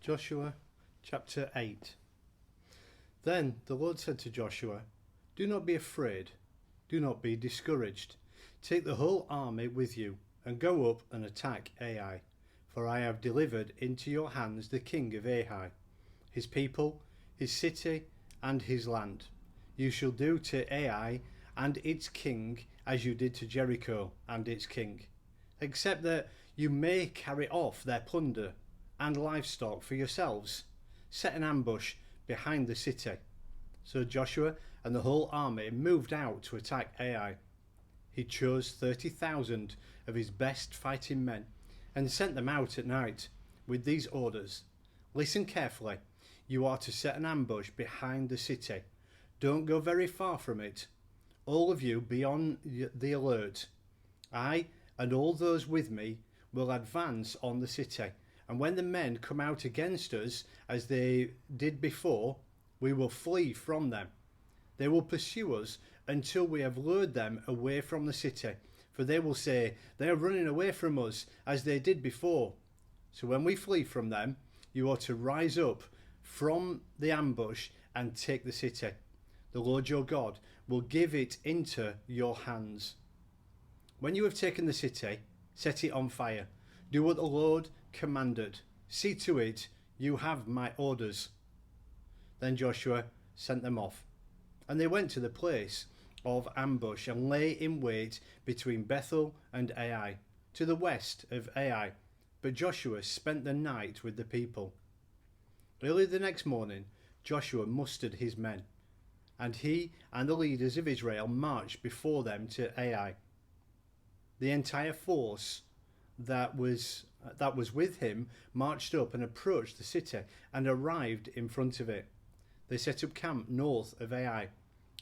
Joshua chapter 8. Then the Lord said to Joshua, "Do not be afraid, do not be discouraged. Take the whole army with you and go up and attack Ai, for I have delivered into your hands the king of Ai, his people, his city, and his land. You shall do to Ai and its king as you did to Jericho and its king, except that you may carry off their plunder and livestock for yourselves. Set an ambush behind the city." So Joshua and the whole army moved out to attack Ai. He chose 30,000 of his best fighting men and sent them out at night with these orders: "Listen carefully. You are to set an ambush behind the city. Don't go very far from it. All of you be on the alert. I and all those with me will advance on the city, and when the men come out against us as they did before, we will flee from them. They will pursue us until we have lured them away from the city, for they will say, 'They are running away from us as they did before.' So when we flee from them, you are to rise up from the ambush and take the city. The Lord your God will give it into your hands. When you have taken the city, set it on fire. Do what the Lord commanded. See to it you have my orders." Then Joshua sent them off, and they went to the place of ambush and lay in wait between Bethel and Ai, to the west of Ai. But Joshua spent the night with the people. Early the next morning, Joshua mustered his men, and he and the leaders of Israel marched before them to Ai. The entire force that was with him marched up and approached the city and arrived in front of it. They set up camp north of Ai,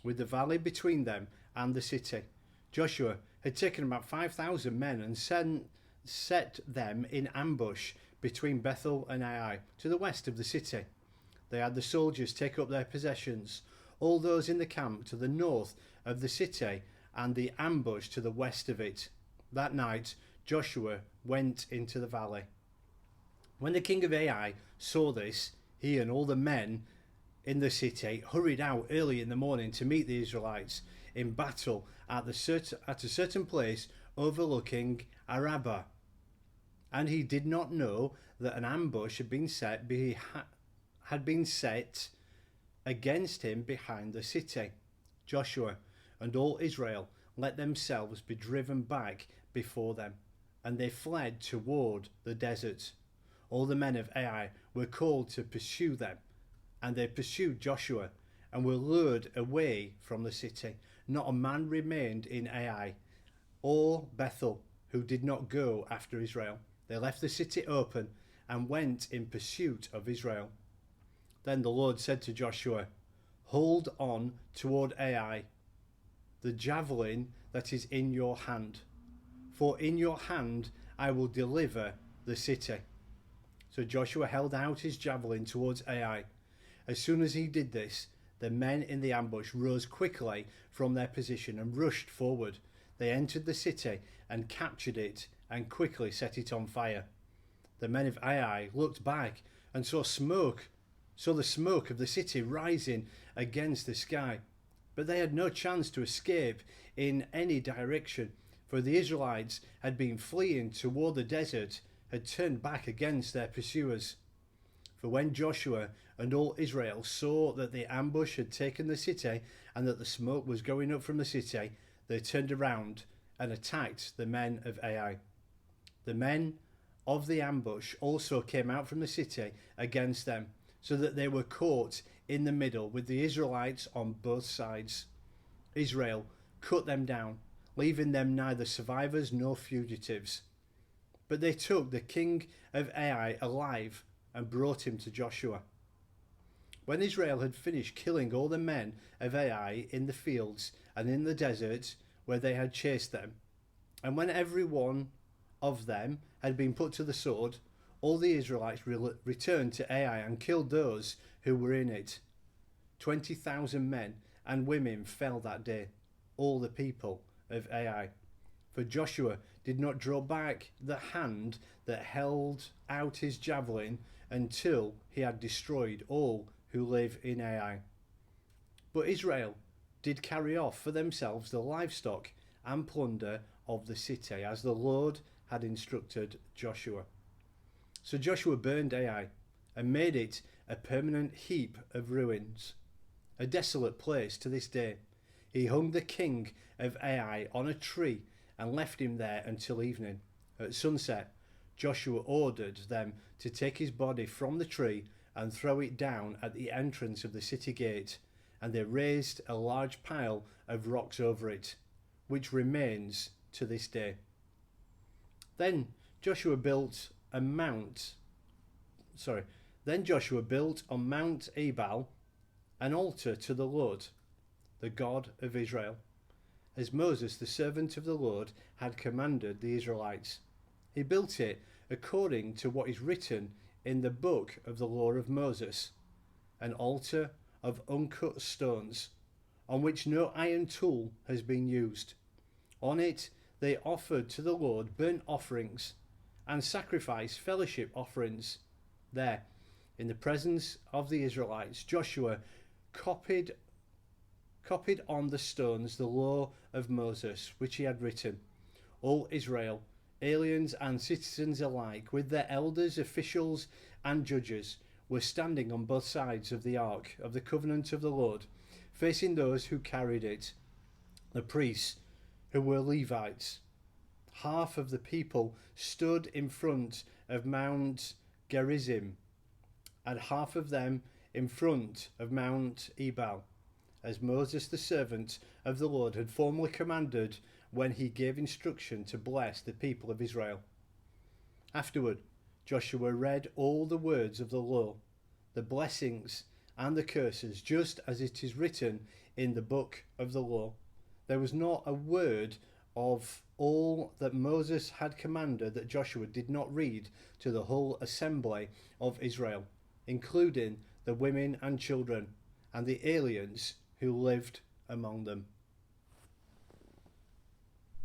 with the valley between them and the city. Joshua had taken about 5,000 men and set them in ambush between Bethel and Ai, to the west of the city. They had the soldiers take up their possessions, all those in the camp to the north of the city and the ambush to the west of it. That night Joshua went into the valley. When the king of Ai saw this, he and all the men in the city hurried out early in the morning to meet the Israelites in battle at a certain place overlooking Arabah. And he did not know that an ambush had been set against him behind the city. Joshua and all Israel let themselves be driven back before them, and they fled toward the desert. All the men of Ai were called to pursue them, and they pursued Joshua and were lured away from the city. Not a man remained in Ai or Bethel who did not go after Israel. They left the city open and went in pursuit of Israel. Then the Lord said to Joshua, "Hold on toward Ai, the javelin that is in your hand, for in your hand I will deliver the city." So Joshua held out his javelin towards Ai. As soon as he did this, the men in the ambush rose quickly from their position and rushed forward. They entered the city and captured it and quickly set it on fire. The men of Ai looked back and saw the smoke of the city rising against the sky. But they had no chance to escape in any direction, for the Israelites had been fleeing toward the desert, had turned back against their pursuers. For when Joshua and all Israel saw that the ambush had taken the city and that the smoke was going up from the city, they turned around and attacked the men of Ai. The men of the ambush also came out from the city against them, so that they were caught in the middle with the Israelites on both sides. Israel cut them down, leaving them neither survivors nor fugitives. But they took the king of Ai alive and brought him to Joshua. When Israel had finished killing all the men of Ai in the fields and in the desert where they had chased them, and when every one of them had been put to the sword, all the Israelites returned to Ai and killed those who were in it. 20,000 men and women fell that day, all the people of Ai. For Joshua did not draw back the hand that held out his javelin until he had destroyed all who live in Ai. But Israel did carry off for themselves the livestock and plunder of the city, as the Lord had instructed Joshua. So Joshua burned Ai and made it a permanent heap of ruins, a desolate place to this day. He hung the king of Ai on a tree and left him there until evening. At sunset, Joshua ordered them to take his body from the tree and throw it down at the entrance of the city gate, and they raised a large pile of rocks over it, which remains to this day. Then Joshua built on Mount Ebal an altar to the Lord, the God of Israel, as Moses, the servant of the Lord, had commanded the Israelites. He built it according to what is written in the book of the law of Moses, an altar of uncut stones, on which no iron tool has been used. On it they offered to the Lord burnt offerings and sacrificed fellowship offerings. There, in the presence of the Israelites, Joshua copied on the stones the law of Moses, which he had written. All Israel, aliens and citizens alike, with their elders, officials and judges, were standing on both sides of the ark of the covenant of the Lord, facing those who carried it, the priests, who were Levites. Half of the people stood in front of Mount Gerizim, and half of them in front of Mount Ebal, as Moses, the servant of the Lord, had formerly commanded when he gave instruction to bless the people of Israel. Afterward, Joshua read all the words of the law, the blessings and the curses, just as it is written in the book of the law. There was not a word of all that Moses had commanded that Joshua did not read to the whole assembly of Israel, including the women and children and the aliens who lived among them.